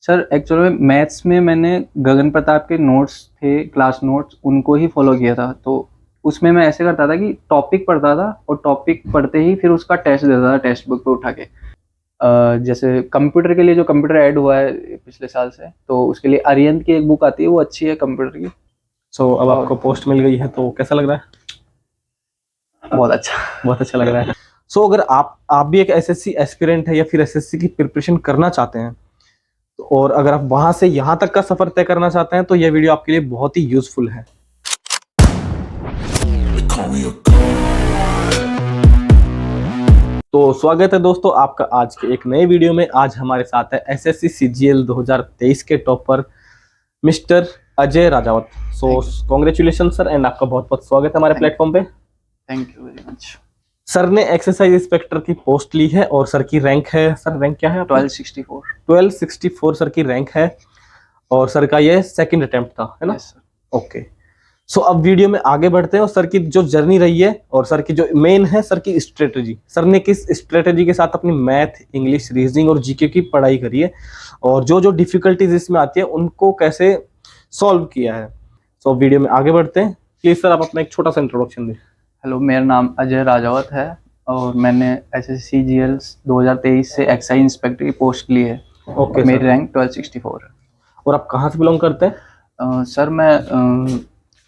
Sir actual में maths में मैंने गगन प्रताप के नोट्स थे, क्लास नोट्स, उनको ही फॉलो किया था। तो उसमें मैं ऐसे करता था कि टॉपिक पढ़ता था और टॉपिक पढ़ते ही फिर उसका टेस्ट देता था टेक्स्ट बुक पे उठा के। जैसे कंप्यूटर के लिए जो कंप्यूटर ऐड हुआ है पिछले साल से, तो उसके लिए अरिहंत की एक बुक आती है, वो अच्छी है कंप्यूटर की। अब आपको पोस्ट मिल गई है तो कैसा लग रहा है? बहुत अच्छा। बहुत अच्छा लग रहा है। अगर आप भी एक एसएससी एस्पिरेंट है या फिर एसएससी की प्रिपरेशन करना चाहते हैं और अगर आप वहां से यहाँ तक का सफर तय करना चाहते हैं तो यह वीडियो आपके लिए बहुत ही यूजफुल है। तो स्वागत है दोस्तों आपका आज के एक नए वीडियो में। आज हमारे साथ है एसएससी सीजीएल 2023 के topper mister Ajay Rajawat. Congratulation sir, and आपका बहुत बहुत स्वागत है हमारे प्लेटफॉर्म पे। Thank you very much. Sir ने एक्सरसाइज इंस्पेक्टर की पोस्ट ली है और सर की रैंक है, सर रैंक क्या है? 1264। 1264 सर की रैंक है और सर का ये सेकंड अटेम्प्ट था, है ना? Yes, sir. ओके। अब वीडियो में आगे बढ़ते हैं और सर की जो जर्नी रही है और सर की जो मेन है सर की स्ट्रेटेजी, सर ने किस स्ट्रेटेजी के साथ अपनी मैथ, इंग्लिश, रीजनिंग और जीके की पढ़ाई करी है और जो जो डिफिकल्टीज इसमें आती है उनको कैसे सॉल्व किया है। वीडियो में आगे बढ़ते हैं। प्लीज सर आप अपना एक छोटा सा इंट्रोडक्शन दें। हेलो, मेरा नाम अजय राजावत है और मैंने एसएससी जीएल 2023 से एक्साइज इंस्पेक्टर की पोस्ट ली है। ओके। मेरी रैंक 1264 है। और आप कहाँ से बिलोंग करते हैं? सर मैं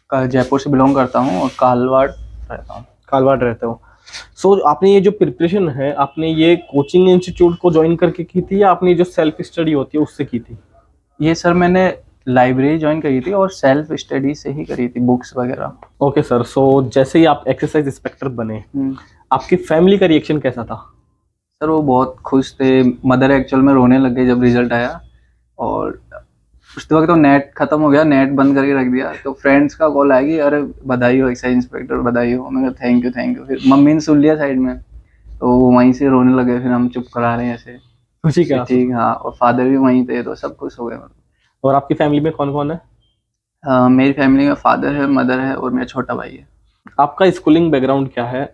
जयपुर से बिलोंग करता हूँ और कालवाड़ रहता हूँ। कालवाड़ रहते हो। आपने ये जो प्रिपरेशन है आपने ये कोचिंग इंस्टीट्यूट को ज्वाइन करके की थी या आपने जो सेल्फ स्टडी होती है उससे की थी? ये सर मैंने लाइब्रेरी ज्वाइन करी थी और सेल्फ स्टडी से ही करी थी, बुक्स वगैरह। Okay sir. जैसे ही आप एक्सरसाइज इंस्पेक्टर बने, आपकी फैमिली का रिएक्शन कैसा था? सर वो बहुत खुश थे। मदर एक्चुअल में रोने लग गई जब रिजल्ट आया और उस वक्त तो नेट खत्म हो गया, नेट बंद करके रख दिया। तो फ्रेंड्स का कॉल आया कि अरे बधाई हो एक्साइज इंस्पेक्टर, बधाई हो। मैं कहा थैंक यू थैंक यू। फिर मम्मी ने सुन लिया साइड में, तो वो वहीं से रोने लगे। फिर हम चुप करा रहे हैं ऐसे, खुशी का? ठीक। हाँ, और फादर भी वहीं थे तो सब खुश हो गए। और आपकी फैमिली में कौन कौन है? मेरी फैमिली में फादर है, मदर है और मेरा छोटा भाई है। आपका स्कूलिंग बैकग्राउंड क्या है?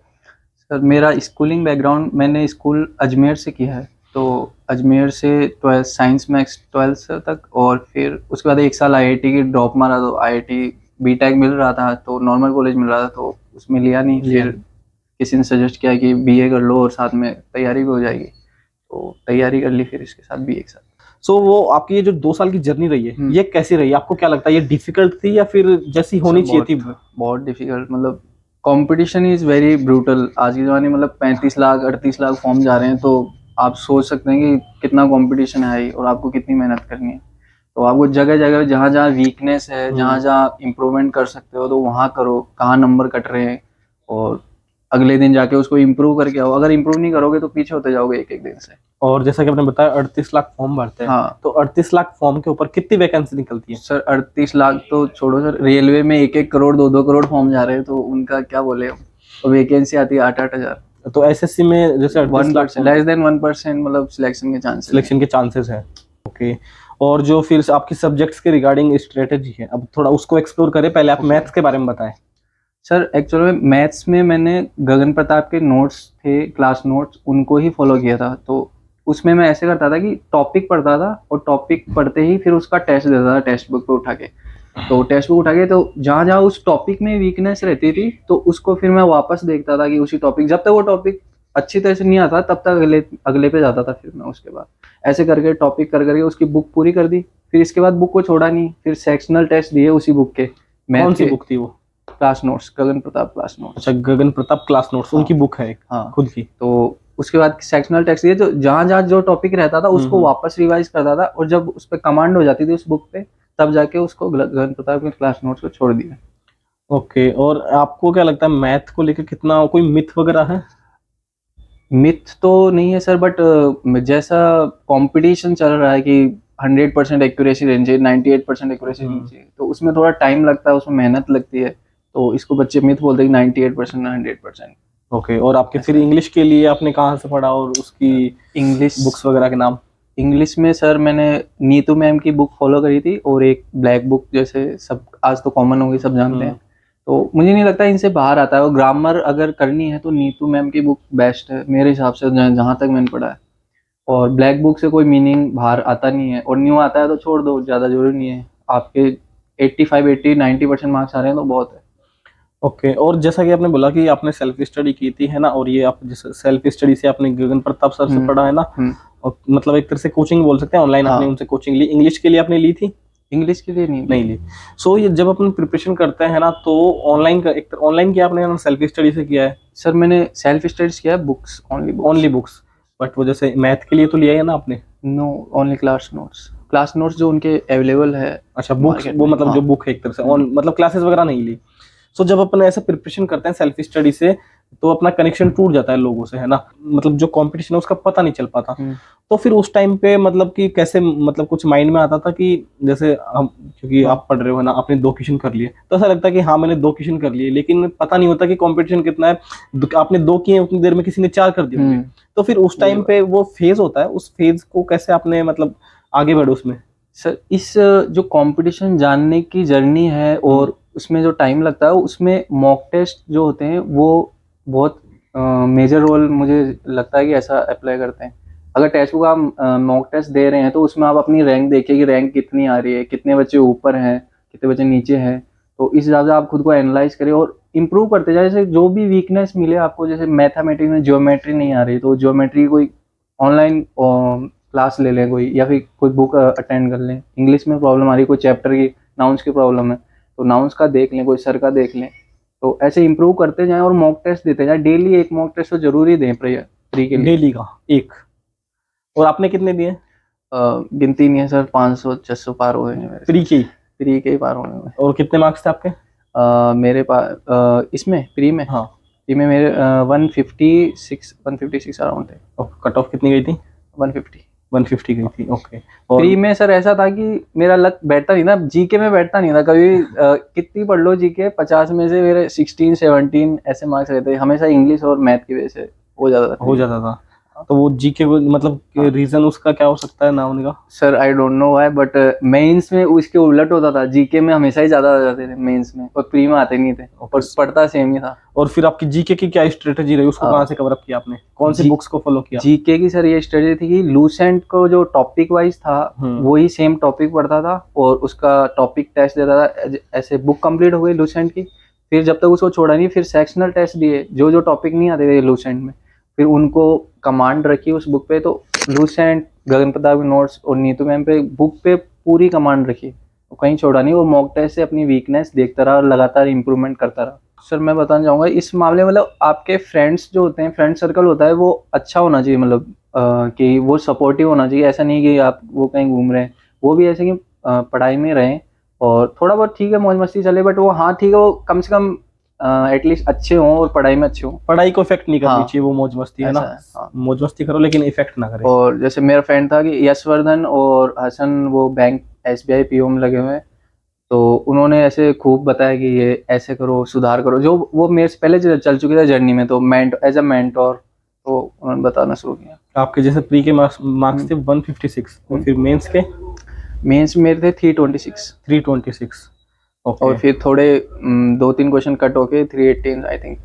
सर मेरा स्कूलिंग बैकग्राउंड, मैंने स्कूल अजमेर से किया है। तो अजमेर से 12 साइंस मैथ्स 12 तक, और फिर उसके बाद एक साल आईआईटी की ड्रॉप मारा। तो आईआईटी बीटेक मिल रहा था तो नॉर्मल कॉलेज मिल रहा था तो उसमें लिया नहीं। फिर किसी ने सजेस्ट किया कि बीए कर लो और साथ में तैयारी भी हो जाएगी, तो तैयारी कर ली फिर इसके साथ बीए के साथ। वो आपकी ये जो 2 साल की जर्नी रही है ये कैसी रही? आपको क्या लगता है, ये डिफिकल्ट थी या फिर जैसी होनी चाहिए थी? बहुत डिफिकल्ट, मतलब कंपटीशन इज वेरी ब्रूटल आज के ज़माने में। मतलब 35 लाख 38 लाख फॉर्म जा रहे हैं, तो आप सोच सकते हैं कि कितना कंपटीशन है और आपको कितनी मेहनत करनी है। तो आपको जगह जगह जहाँ जहाँ वीकनेस है, जहाँ जहाँ इम्प्रूवमेंट कर सकते हो तो वहाँ करो। कहाँ नंबर कट रहे हैं और अगले दिन जाके उसको इम्प्रूव करके आओ। अगर इम्प्रूव नहीं करोगे तो पीछे होते जाओगे एक एक दिन से। और जैसा कि आपने बताया 38 लाख फॉर्म भरते हैं। हाँ। तो 38 लाख फॉर्म के ऊपर कितनी वैकेंसी निकलती है? सर 38 लाख तो छोड़ो सर, रेलवे में 1-1 करोड़ 2-2 करोड़ फॉर्म जा रहे हैं, तो उनका क्या बोले। और वैकेंसी आती है 8-8 हजार। तो एसएससी में जैसे 1%, लेस देन 1%, मतलब सिलेक्शन के चांसेस है। ओके। और जो फिर आपकी सब्जेक्ट्स के रिगार्डिंग स्ट्रेटेजी है, अब थोड़ा उसको एक्सप्लोर करें। पहले आप मैथ्स के बारे में बताएं। सर एक्चुअल में मैथ्स में मैंने गगन प्रताप के नोट्स थे, क्लास नोट्स, उनको ही फॉलो किया था। तो उसमें मैं ऐसे करता था कि टॉपिक पढ़ता था और टॉपिक पढ़ते ही फिर उसका टेस्ट देता था टेक्स्ट बुक पे उठा के। तो टेक्स्ट बुक उठा के तो जहाँ जहाँ उस टॉपिक में वीकनेस रहती थी तो उसको फिर मैं वापस देखता था कि उसी टॉपिक, जब तक वो टॉपिक अच्छी तरह से नहीं आता तब तक अगले पे जाता था। फिर मैं उसके बाद ऐसे करके टॉपिक कर करके उसकी बुक पूरी कर दी। फिर इसके बाद बुक को छोड़ा नहीं, फिर सेक्शनल टेस्ट दिए उसी बुक के। कौन सी बुक थी वो? क्लास नोट्स, गगन प्रताप क्लास नोट्स। अच्छा, गगन प्रताप क्लास नोट्स। उनकी बुक है एक? हाँ, खुद की। तो उसके बाद सेक्शनल टेक्स्ट दिए, तो जहाँ जहाँ जो टॉपिक रहता था उसको वापस रिवाइज करता था, और जब उस पर कमांड हो जाती थी उस बुक पे तब जाके उसको गगन प्रताप के क्लास नोट्स को छोड़ दिया। ओके। और आपको क्या लगता है मैथ को लेकर कितना कोई मिथ वगैरह है? मिथ तो नहीं है सर, बट जैसा कंपटीशन चल रहा है कि 100% एक्यूरेसी रहनी चाहिए, 98% एक्यूरेसी रहनी चाहिए, तो उसमें थोड़ा टाइम लगता है, उसमें मेहनत लगती है। तो इसको बच्चे मिथ बोलते हैं कि 98% 100%। ओके। और आपके फिर इंग्लिश के लिए आपने कहाँ से पढ़ा और उसकी इंग्लिश बुक्स वगैरह के नाम? इंग्लिश में सर मैंने नीतू मैम की बुक फॉलो करी थी और एक ब्लैक बुक, जैसे सब आज तो कॉमन होगी, सब जानते हैं। तो मुझे नहीं लगता इनसे बाहर आता है। और ग्रामर अगर करनी है तो नीतू मैम की बुक बेस्ट है मेरे हिसाब से, जहाँ तक मैंने पढ़ा है। और ब्लैक बुक से कोई मीनिंग बाहर आता नहीं है, और न्यू आता है तो छोड़ दो, ज़्यादा जरूरी नहीं है। आपके 85 80 90% मार्क्स आ रहे हैं तो बहुत है। ओके, और जैसा कि आपने बोला कि आपने सेल्फ स्टडी की थी, है ना, और ये आप जैसे सेल्फ स्टडी से आपने गगन प्रताप सर से हम्म, पढ़ा, है ना, हम्म, और मतलब एक तरह से कोचिंग बोल सकते हैं, ऑनलाइन आपने हाँ। उनसे कोचिंग ली। इंग्लिश के लिए आपने ली थी? इंग्लिश के लिए नहीं नहीं ली। ली। सो ये जब अपन प्रिपरेशन करते हैं ना, तो ऑनलाइन का एक ऑनलाइन किया आपने, सेल्फ स्टडी से किया है? सर मैंने सेल्फ स्टडीज किया है, books, only books. Only books. But वो जैसे मैथ के लिए तो लिया है ना आपने? No, only class notes. Class notes जो उनके अवेलेबल है अच्छा, बुक्स, मार्केट वो में, मतलब हाँ। जो बुक है एक तरह से ऑन, मतलब क्लासेस वगैरह नहीं ली। सो जब अपन ऐसे प्रिपरेशन करते हैं सेल्फ स्टडी से, तो अपना कनेक्शन टूट जाता है लोगों से, है ना, मतलब जो कंपटीशन है उसका पता नहीं चल पाता। हम्म, तो फिर उस टाइम पे मतलब कि कैसे, मतलब कुछ माइंड में आता था कि जैसे हम, क्योंकि हाँ, आप पढ़ रहे हो, है ना, आपने 2 क्वेश्चन कर लिए, तो ऐसा लगता है कि हाँ मैंने 2 क्वेश्चन कर लिए, लेकिन पता नहीं होता कि कंपटीशन कितना है। आपने 2 किए उतनी देर में किसी ने 4 कर दिए होंगे। तो फिर उस वही टाइम बात। पे वो फेज होता है, उस फेज को कैसे आपने मतलब आगे बढ़े उसमें? सर इस जो कंपटीशन जानने की जर्नी है और उसमें जो टाइम लगता है, उसमें मॉक टेस्ट जो होते हैं वो बहुत मेजर रोल मुझे लगता है कि ऐसा अप्लाई करते हैं। अगर टेक्स्ट बुक आप मॉक टेस्ट दे रहे हैं तो उसमें आप अपनी रैंक देखिए कि रैंक कितनी आ रही है, कितने बच्चे ऊपर हैं, कितने बच्चे नीचे हैं। तो इस हिसाब से आप खुद को एनालाइज करें और इम्प्रूव करते जाए। जैसे जो भी वीकनेस मिले आपको, जैसे मैथमेटिक्स में ज्योमेट्री नहीं आ रही तो ज्योमेट्री कोई ऑनलाइन क्लास ले लें कोई, या फिर कोई बुक अटेंड कर लें। इंग्लिश में प्रॉब्लम आ रही है, कोई चैप्टर की नाउंस की प्रॉब्लम है तो नाउंस का देख लें, कोई सर का देख लें। तो ऐसे इंप्रूव करते जाएं और मॉक टेस्ट देते जाएं। डेली एक मॉक टेस्ट तो जरूरी दें प्री के लिए। डेली का एक। और आपने कितने दिए गिनती नहीं है सर, 500 600 पार हो गए हैं मेरे प्री हिसाब के? से। प्री के ही पार हो गए हैं। और कितने मार्क्स थे आपके? मेरे पास इसमें प्री में, हाँ। प्री में मेरे 156 अराउंड थे। और कट ऑफ कितनी गई थी? 150। 150 गई थी, ओके। और प्री में सर ऐसा था कि मेरा लक बैठता नहीं था, जीके में बैठता नहीं था कभी। कितनी पढ़ लो जीके, 50 में से मेरे 16 17 ऐसे मार्क्स रहते हमेशा, इंग्लिश और मैथ की वजह से हो जाता था। हो जाता था। तो वो जीके मतलब हाँ। रीजन उसका क्या हो सकता है ना होने का? Sir I don't know why, but mains में उसके उलट होता था। जीके में हमेशा ही ज्यादा आ जाते थे मेंस में, और प्री में आते नहीं थे, और पढ़ता सेम ही था। और फिर आपकी जीके की क्या स्ट्रेटेजी रही, उसको कहाँ से कवर अप किया आपने, कौन सी बुक्स को फॉलो किया? जीके की सर ये स्ट्रेटेजी थी कि लूसेंट को जो टॉपिक वाइज था वही सेम टॉपिक पढ़ता था, और उसका टॉपिक टेस्ट देता था। ऐसे बुक कंप्लीट हो गई लूसेंट की, फिर जब तक उसको छोड़ा नहीं, फिर सेक्शनल टेस्ट दिए जो जो टॉपिक नहीं आते थे लूसेंट में, फिर उनको कमांड रखी उस बुक पे। तो लूसेंट, गगन प्रताप के नोट्स और नीतू मैम पे बुक पे पूरी कमांड रखी, तो कहीं छोड़ा नहीं। वो मॉक टेस्ट से अपनी वीकनेस देखता रहा और लगातार इंप्रूवमेंट करता रहा। सर मैं बताना चाहूँगा इस मामले में, मतलब आपके फ्रेंड्स जो होते हैं, फ्रेंड सर्कल होता है वो अच्छा होना चाहिए, मतलब कि वो सपोर्टिव होना चाहिए। ऐसा नहीं कि आप वो कहीं घूम रहे हैं, वो भी ऐसे कि पढ़ाई में रहें और थोड़ा बहुत ठीक है मौज मस्ती चले, बट वो हाँ ठीक है, वो कम से कम एटलीस्ट अच्छे हों और पढ़ाई में अच्छे हों। पढ़ाई को इफेक्ट नहीं करनी हाँ, चाहिए, वो मौज मस्ती, है ना। हाँ। मौज मस्ती करो लेकिन इफेक्ट ना करे। और जैसे मेरा फ्रेंड था कि यशवर्धन और हसन, वो बैंक SBI PO में लगे हुए हैं, तो उन्होंने ऐसे खूब बताया कि ये ऐसे करो, सुधार करो, जो वो मेरे से पहले चल चुके थे जर्नी में, तो एज अ मेंटोर तो उन्होंने बताना शुरू किया। आपके जैसे प्री के मार्क्स थे 156, और फिर मेंस के? मेंस में मेरे थे 326। 326, ओके। और फिर थोड़े 2-3 क्वेश्चन कट होके 318 आई थिंक।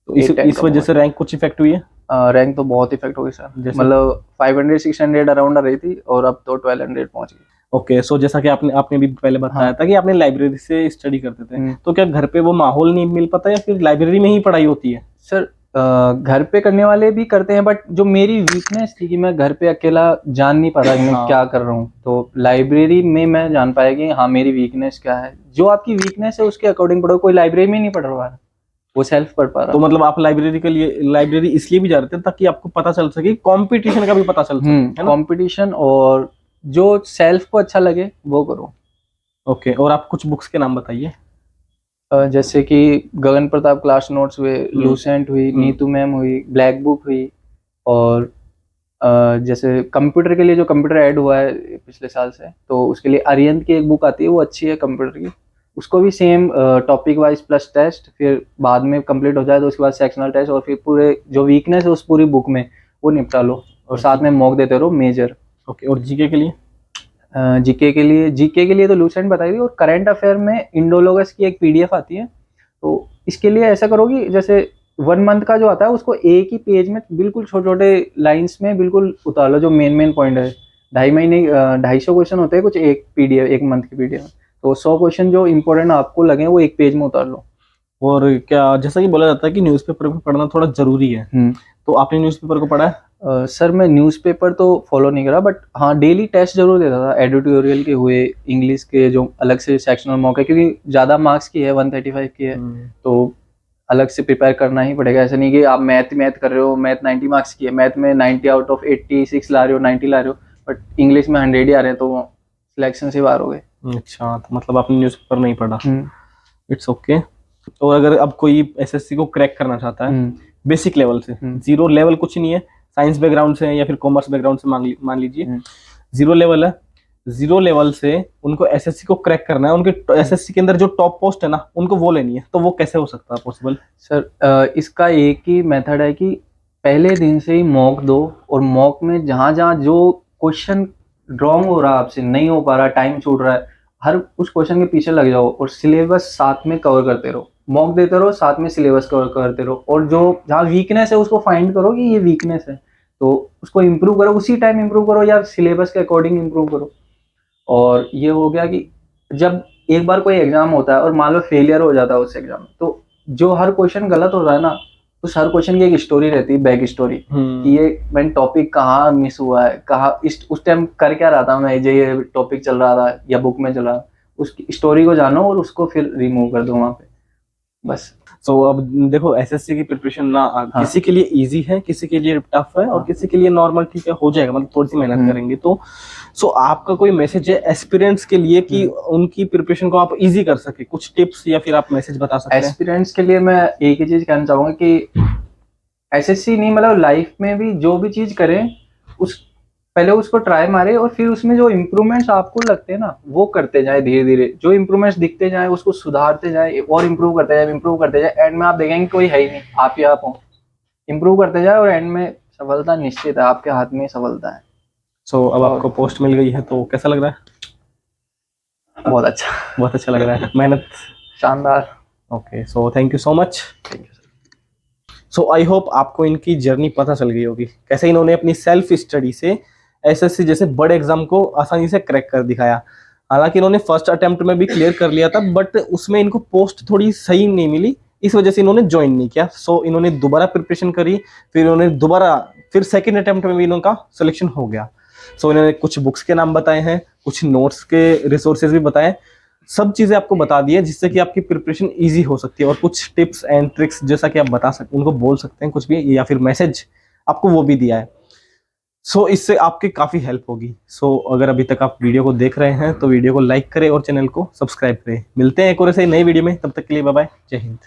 तो इस वजह से रैंक कुछ इफेक्ट हुई है? रैंक तो बहुत इफेक्ट हो गई सर, जैसे? मतलब 500-600 अराउंड आ रही थी और अब तो 1200 पहुंच गई। ओके, सो जैसा कि आपने भी पहले बताया हाँ। था कि आपने लाइब्रेरी से स्टडी करते थे, तो क्या घर पे वो माहौल नहीं मिल पाता, या फिर लाइब्रेरी में ही पढ़ाई होती है? सर घर पे करने वाले भी करते हैं, बट जो मेरी वीकनेस थी कि मैं घर पे अकेला जान नहीं पाता कि मैं क्या कर रहा हूँ, तो लाइब्रेरी में मैं जान पाया कि हाँ मेरी वीकनेस क्या है। जो आपकी वीकनेस है उसके अकॉर्डिंग पढ़ो। कोई लाइब्रेरी में नहीं पढ़ रहा है, वो सेल्फ पढ़ पा रहा। तो मतलब आप लाइब्रेरी इसलिए भी जा रहे थे ताकि आपको पता चल सके, कंपटीशन का भी पता चल सके, है ना? कंपटीशन, और जो सेल्फ को अच्छा लगे वो करो। ओके, और आप कुछ बुक्स के नाम बताइए। जैसे कि गगन प्रताप क्लास नोट्स हुए, लूसेंट हुई, नीतू मैम हुई, ब्लैक बुक हुई, और जैसे कंप्यूटर के लिए जो कंप्यूटर ऐड हुआ है पिछले साल से, तो उसके लिए अरिहंत की एक बुक आती है, वो अच्छी है कंप्यूटर की। उसको भी same topic wise plus test, फिर बाद में कंप्लीट हो जाए तो उसके बाद सेक्शनल टेस्ट, और फिर पूरे जो वीकनेस है उस पूरी बुक में वो निपटा लो, और साथ में मॉक देते रहो मेजर। ओके, और जीके के लिए? जीके के लिए तो लूसेंट बताई थी, और करंट अफेयर में इंडोलोगस की एक PDF आती है। तो इसके लिए ऐसा करो कि जैसे 1 मंथ का जो आता है उसको एक ही पेज में बिल्कुल छोटे-छोटे लाइन्स में बिल्कुल उतार लो, जो मेन पॉइंट है। 250 क्वेश्चन होते हैं कुछ एक पीडीएफ, 1 मंथ की पीडीएफ में। तो 100 क्वेश्चन जो इम्पोर्टेंट आपको लगे वो एक पेज में उतार लो। और क्या, जैसा कि बोला जाता है कि न्यूज़पेपर भी पढ़ना थोड़ा जरूरी है, तो आपने न्यूज़पेपर को पढ़ा है? सर मैं न्यूज़पेपर तो फॉलो नहीं करा, बट हाँ डेली टेस्ट जरूर देता था। एडिटोरियल के हुए, इंग्लिश के जो अलग से सेक्शनल मॉक है, क्योंकि ज़्यादा मार्क्स की है, 135 की है, तो अलग से प्रिपेयर करना ही पड़ेगा। ऐसा नहीं कि आप मैथ कर रहे हो, मैथ 90 मार्क्स की है, मैथ में 90 आउट ऑफ 86 ला रहे हो, 90 ला रहे हो, बट इंग्लिश में 100 ही आ रहे हैं, तो सिलेक्शन से बाहर हो गए। अच्छा, तो मतलब आपने न्यूज़पेपर नहीं पढ़ा। It's okay. और अगर अब कोई एसएससी को क्रैक करना चाहता है बेसिक लेवल से, जीरो लेवल कुछ नहीं है, साइंस बैकग्राउंड से या फिर कॉमर्स बैकग्राउंड से मान लीजिए, जीरो लेवल है, जीरो लेवल से उनको एसएससी को क्रैक करना है, उनके एसएससी के अंदर जो टॉप पोस्ट है ना उनको वो लेनी है, तो वो कैसे हो सकता है पॉसिबल? सर इसका एक ही मेथड है कि पहले दिन से ही मॉक दो, और मॉक में जहाँ जहाँ जो क्वेश्चन रॉन्ग हो रहा है, आपसे नहीं हो पा रहा, टाइम छूट रहा है, हर उस क्वेश्चन के पीछे लग जाओ और सिलेबस साथ में कवर करते रहो। मॉक देते रहो, साथ में सिलेबस कवर करते रहो, और जो जहाँ वीकनेस है उसको फाइंड करो कि ये वीकनेस है, तो उसको इम्प्रूव करो, उसी टाइम इम्प्रूव करो या सिलेबस के अकॉर्डिंग इम्प्रूव करो। और ये हो गया कि जब एक बार कोई एग्जाम होता है और मान लो फेलियर हो जाता है उस एग्जाम में, तो जो हर क्वेश्चन गलत होता है ना, उस हर क्वेश्चन की एक स्टोरी रहती है, बैक स्टोरी, कि ये मैंने टॉपिक कहाँ मिस हुआ है, कहाँ उस टाइम कर क्या रहा था मैं, ये टॉपिक चल रहा था या बुक में चल रहा था, उसकी स्टोरी को जानो और उसको फिर रिमूव कर दो वहाँ पे, बस। तो अब देखो एसएससी की प्रिपरेशन ना किसी के लिए इजी है, किसी के लिए टफ है, और किसी के लिए नॉर्मल ठीक है, हो जाएगा, मतलब थोड़ी सी मेहनत करेंगे तो। सो आपका कोई मैसेज है एस्पिरेंट्स के लिए कि उनकी प्रिपरेशन को आप इजी कर सके, कुछ टिप्स या फिर आप मैसेज बता सकते हैं? एस्पिरेंट्स के लिए मैं एक ही चीज कहना चाहूंगा कि एसएससी नहीं, मतलब लाइफ में भी जो भी चीज करें, उस पहले उसको ट्राई मारे, और फिर उसमें जो इम्प्रूवमेंट्स आपको लगते हैं ना वो करते जाए, धीरे धीरे जो इम्प्रूवमेंट्स दिखते जाए उसको सुधारते जाए और इम्प्रूव करते जाए, एंड में आप देखेंगे कोई है ही नहीं, आप ही आप हो, इम्प्रूव करते जाए, और एंड में सफलता निश्चित है, आपके हाथ में सफलता है। सो अब आपको पोस्ट मिल गई है तो कैसा लग रहा है? बहुत अच्छा, बहुत अच्छा लग रहा है, मेहनत शानदार। Okay, so thank you so much. Thank you sir. So I hope आपको इनकी जर्नी पता चल गई होगी, कैसे इन्होंने अपनी सेल्फ स्टडी से एसएससी जैसे बड़े एग्जाम को आसानी से क्रैक कर दिखाया। हालांकि इन्होंने फर्स्ट अटेम्प्ट में भी क्लियर कर लिया था, बट उसमें इनको पोस्ट थोड़ी सही नहीं मिली, इस वजह से इन्होंने ज्वाइन नहीं किया। सो इन्होंने दोबारा प्रिपरेशन करी, फिर इन्होंने फिर सेकंड अटेम्प्ट में भी इनका सिलेक्शन हो गया। सो इन्होंने कुछ बुक्स के नाम बताए हैं, कुछ नोट्स के रिसोर्सेज भी बताए, सब चीजें आपको बता दी है जिससे कि आपकी प्रिपरेशन इजी हो सकती है, और कुछ टिप्स एंड ट्रिक्स जैसा कि आप बता सकते, उनको बोल सकते हैं कुछ भी, या फिर मैसेज आपको वो भी दिया है। सो इससे आपकी काफी हेल्प होगी। सो अगर अभी तक आप वीडियो को देख रहे हैं तो वीडियो को लाइक करें और चैनल को सब्सक्राइब करें। मिलते हैं एक और ऐसे नई वीडियो में, तब तक के लिए बाय बाय, जय हिंद।